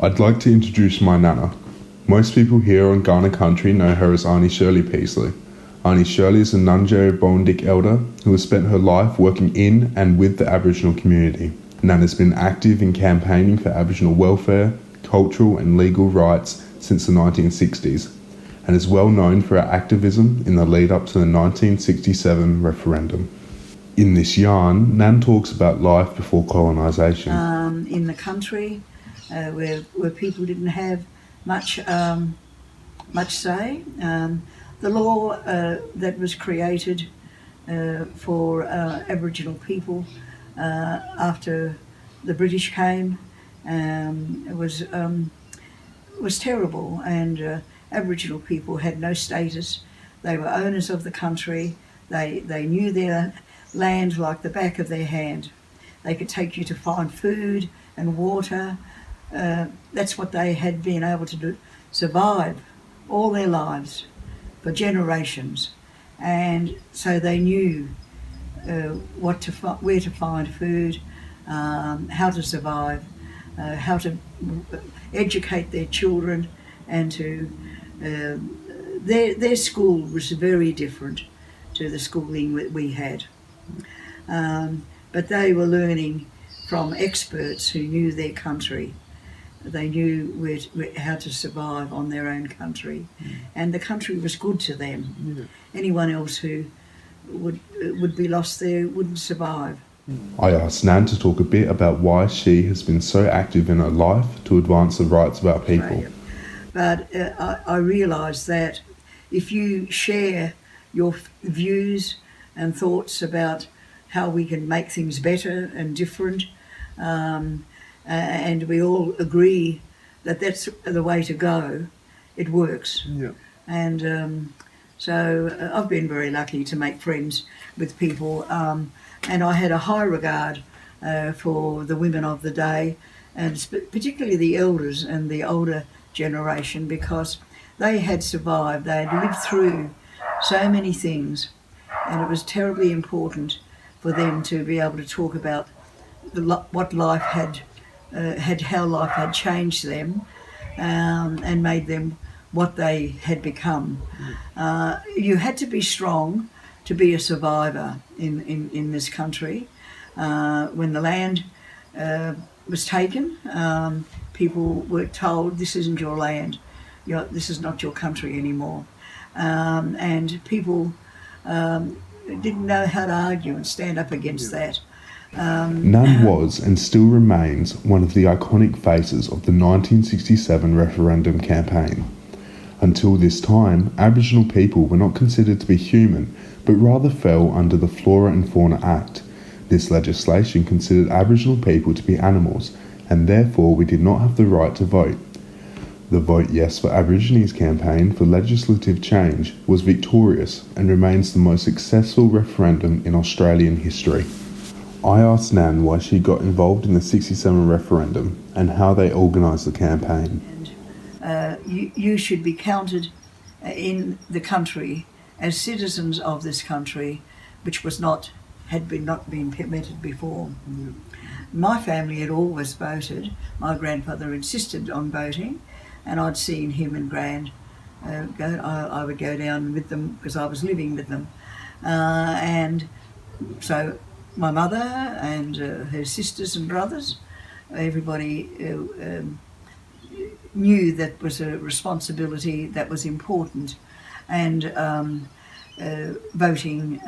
I'd like to introduce my Nana. Most people here on Kaurna country know her as Aunty Shirley Peisley. Aunty Shirley is a Ngarrindjeri Boandik elder who has spent her life working in and with the Aboriginal community. Nana's been active in campaigning for Aboriginal welfare, cultural and legal rights since the 1960s, and is well known for her activism in the lead up to the 1967 referendum. In this yarn, Nan talks about life before colonisation. In the country, where people didn't have much say, the law that was created for Aboriginal people after the British came was terrible, and Aboriginal people had no status. They were owners of the country. They knew their land like the back of their hand. They could take you to find food and water. That's what they had been able to do, survive all their lives for generations. And so they knew where to find food, how to survive, how to educate their children, and to their school was very different to the schooling that we had. But they were learning from experts who knew their country. They knew how to survive on their own country, and the country was good to them. Anyone else who would be lost there wouldn't survive. I asked Nan to talk a bit about why she has been so active in her life to advance the rights of our people. But I realised that if you share your views and thoughts about how we can make things better and different, and we all agree that that's the way to go, it works. Yeah. And so I've been very lucky to make friends with people, and I had a high regard for the women of the day, and particularly the elders and the older generation, because they had survived, they had lived through so many things, and it was terribly important for them to be able to talk about what life had how life had changed them, and made them what they had become. You had to be strong to be a survivor in this country. When the land was taken, people were told, this isn't your land, this is not your country anymore. And people didn't know how to argue and stand up against that. Nan was and still remains one of the iconic faces of the 1967 referendum campaign. Until this time, Aboriginal people were not considered to be human, but rather fell under the Flora and Fauna Act. This legislation considered Aboriginal people to be animals, and therefore we did not have the right to vote. The Vote Yes for Aborigines campaign for legislative change was victorious and remains the most successful referendum in Australian history. I asked Nan why she got involved in the 67 referendum and how they organised the campaign. You should be counted in the country as citizens of this country, which had not been permitted before. My family had always voted. My grandfather insisted on voting, and I'd seen him and Grand go. I would go down with them because I was living with them, and so my mother and her sisters and brothers, everybody knew that was a responsibility that was important, and voting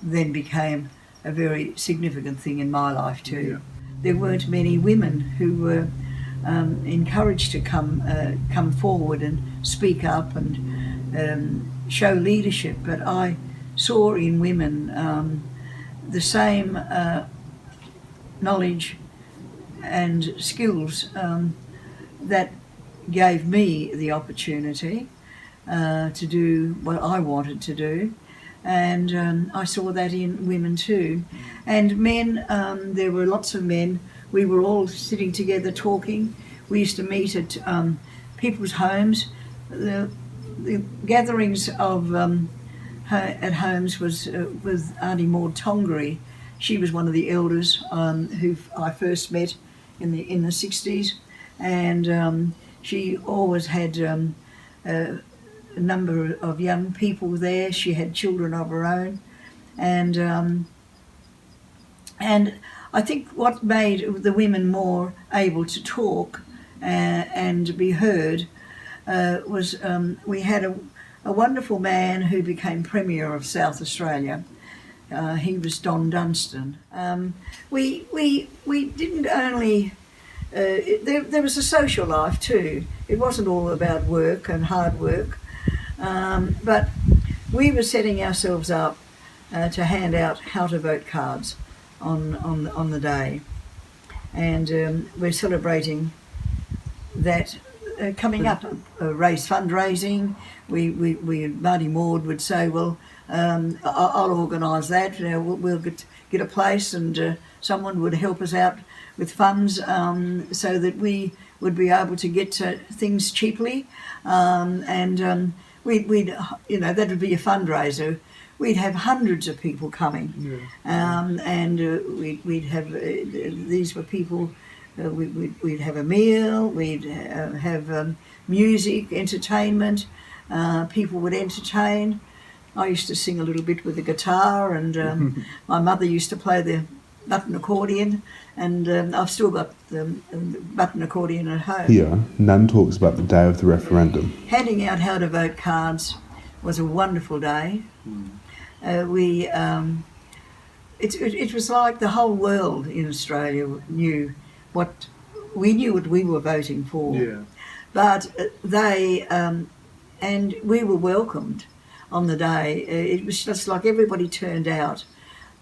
then became a very significant thing in my life too. Yeah. There weren't many women who were encouraged to come forward and speak up and show leadership, but I saw in women the same knowledge and skills that gave me the opportunity to do what I wanted to do, and I saw that in women too. And men, there were lots of men. We were all sitting together talking. We used to meet at people's homes. The gatherings of at homes was with Aunty Maud Tongaree. She was one of the elders who I first met in the 60s, and she always had a number of young people there. She had children of her own, and I think what made the women more able to talk and be heard was we had a wonderful man who became Premier of South Australia. He was Don Dunstan. We didn't only, there was a social life too. It wasn't all about work and hard work, but we were setting ourselves up to hand out how to vote cards on the day, and we're celebrating that coming up. Race fundraising. We Marty Maud would say, well, I'll organise that. We'll get a place, and someone would help us out with funds so that we would be able to get things cheaply, and we'd that would be a fundraiser. We'd have hundreds of people coming, and we'd have these were people. We'd have a meal. We'd have music, entertainment. People would entertain. I used to sing a little bit with the guitar, and my mother used to play the button accordion, and I've still got the button accordion at home. Here, Nan talks about the day of the referendum. Handing out how to vote cards was a wonderful day. It was like the whole world in Australia knew what we were voting for, but they and we were welcomed on the day. It was just like everybody turned out.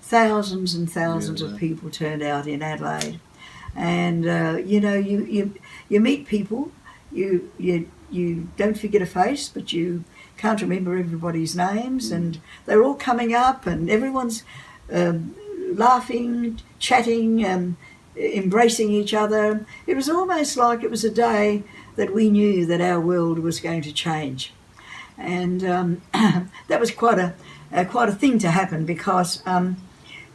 Thousands and thousands of people turned out in Adelaide, and you meet people. You don't forget a face, but you can't remember everybody's names, and they're all coming up, and everyone's laughing, chatting, embracing each other. It was almost like it was a day that we knew that our world was going to change, and that was quite a thing to happen, because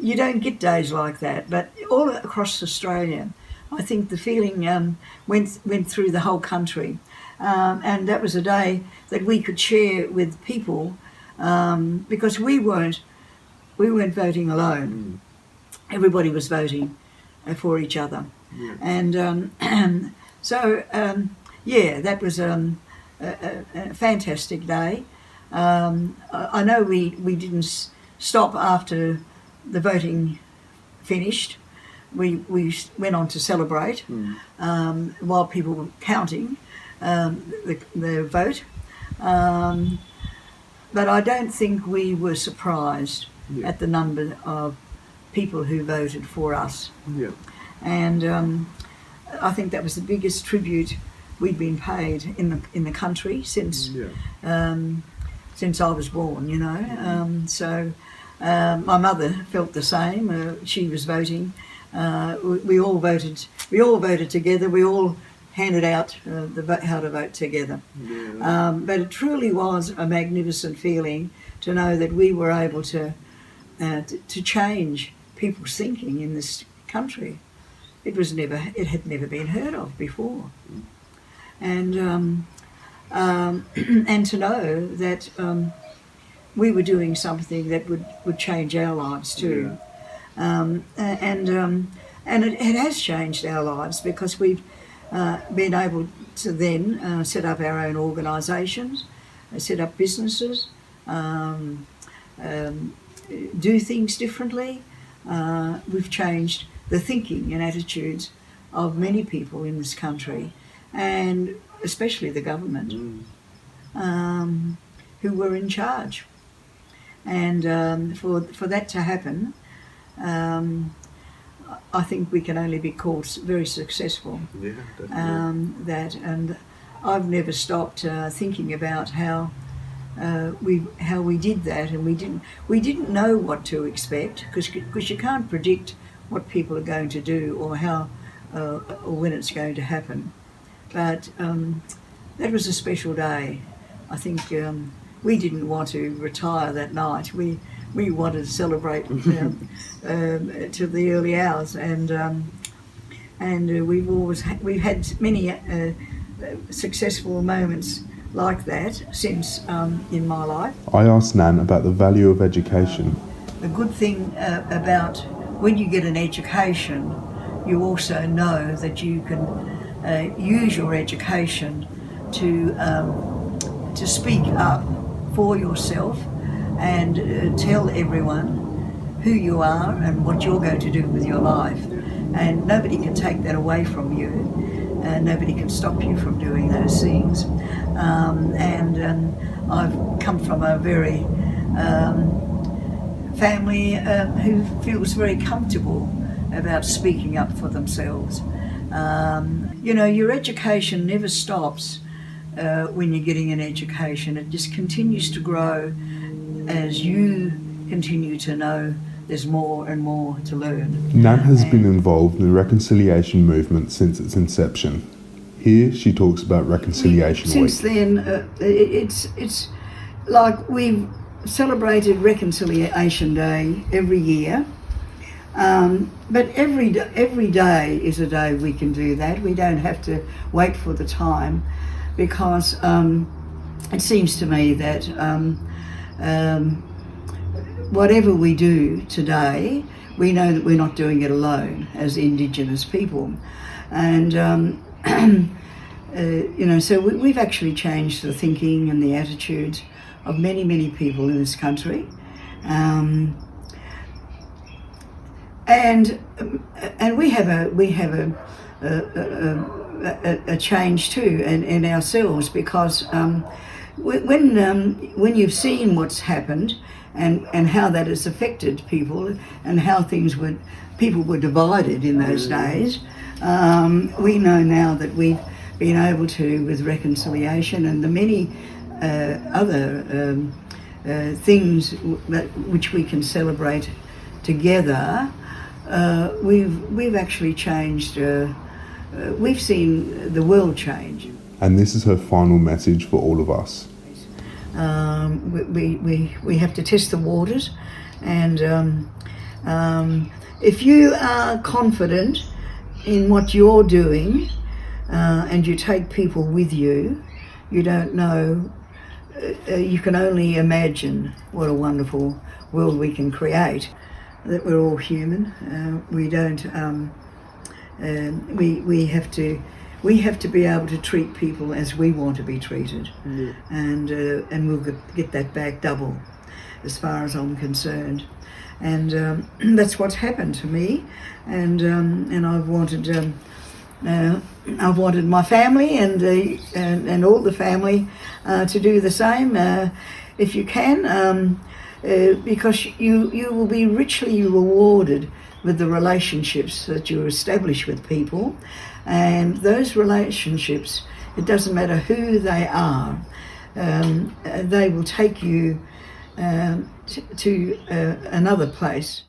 you don't get days like that. But all across Australia, I think the feeling went through the whole country, and that was a day that we could share with people, because we weren't voting alone. Everybody was voting for each other, and so that was a fantastic day. I know we didn't stop after the voting finished. We went on to celebrate while people were counting the vote, but I don't think we were surprised at the number of people who voted for us. And I think that was the biggest tribute we'd been paid in the country since I was born. So my mother felt the same. She was voting. We all voted. We all voted together. We all handed out how to vote together. But it truly was a magnificent feeling to know that we were able to change people's thinking in this country. It had never been heard of before, and to know that we were doing something that would change our lives too, and it has changed our lives, because we've been able to then set up our own organisations, set up businesses, do things differently. We've changed the thinking and attitudes of many people in this country, and especially the government, who were in charge. And for that to happen, I think we can only be called very successful. And I've never stopped thinking about how we did that, and we didn't know what to expect, because you can't predict what people are going to do or how or when it's going to happen. But that was a special day. I think we didn't want to retire that night. We wanted to celebrate till the early hours, and and we've had many successful moments like that since in my life. I asked Nan about the value of education. The good thing about when you get an education, you also know that you can use your education to speak up for yourself and tell everyone who you are and what you're going to do with your life. And nobody can take that away from you. Nobody can stop you from doing those things. I've come from a very family who feels very comfortable about speaking up for themselves. Your education never stops when you're getting an education. It just continues to grow as you continue to know there's more and more to learn. Nan has been involved in the reconciliation movement since its inception. Here she talks about Reconciliation Week. Since then, it's like we've celebrated Reconciliation Day every year, but every day is a day we can do that. We don't have to wait for the time, because it seems to me that whatever we do today, we know that we're not doing it alone as Indigenous people. And so we've actually changed the thinking and the attitudes of many people in this country, and we have a change too in ourselves, because when you've seen what's happened and how that has affected people and how people were divided in those days, we know now that we've been able to, with reconciliation and the many other things which we can celebrate together, we've actually changed. We've seen the world change. And this is her final message for all of us. We have to test the waters, and if you are confident in what you're doing, and you take people with you, you don't know, you can only imagine what a wonderful world we can create. That we're all human. We don't. We have to be able to treat people as we want to be treated, and we'll get that back double, as far as I'm concerned. And that's what's happened to me, and I've wanted my family and all the family to do the same, if you can, because you will be richly rewarded with the relationships that you establish with people. And those relationships, it doesn't matter who they are, they will take you to another place.